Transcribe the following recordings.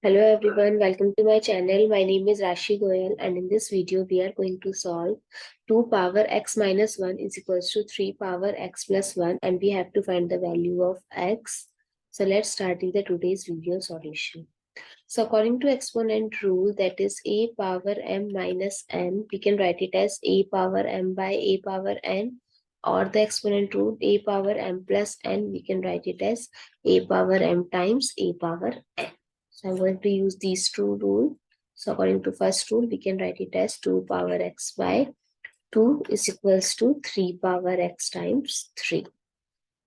Hello everyone, welcome to my channel. My name is Rashi Goel and in this video we are going to solve 2 power x minus 1 is equals to 3 power x plus 1 and we have to find the value of x. So let's start with the today's video solution. So according to exponent rule, that is a power m minus n, we can write it as a power m by a power n, or the exponent rule a power m plus n, we can write it as a power m times a power n. So I'm going to use these two rules. So according to first rule, we can write it as 2 power x by 2 is equals to 3 power x times 3.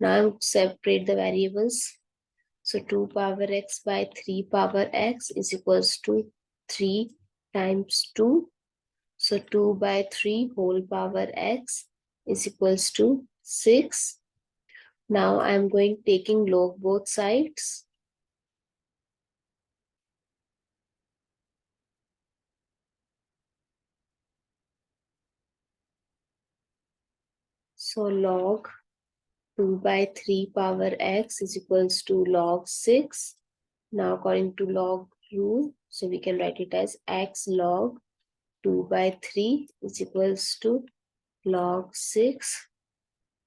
Now I'm separate the variables. So 2 power x by 3 power x is equals to 3 times 2. So 2 by 3 whole power x is equals to 6. Now I'm going taking log both sides. So log 2 by 3 power x is equals to log 6. Now according to log rule, so we can write it as x log 2 by 3 is equals to log 6.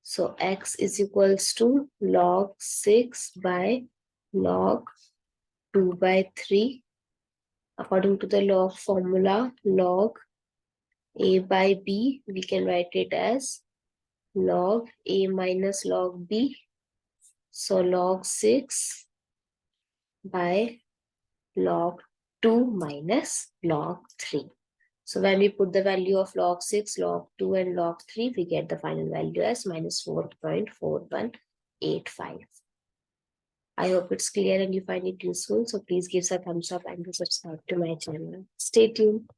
So x is equals to log 6 by log 2 by 3. According to the log formula, log a by b, we can write it as log a minus log b. So log 6 by log 2 minus log 3. So when we put the value of log 6, log 2 and log 3, we get the final value as minus 4.4185. I hope it's clear and you find it useful. So please give us a thumbs up and subscribe to my channel. Stay tuned.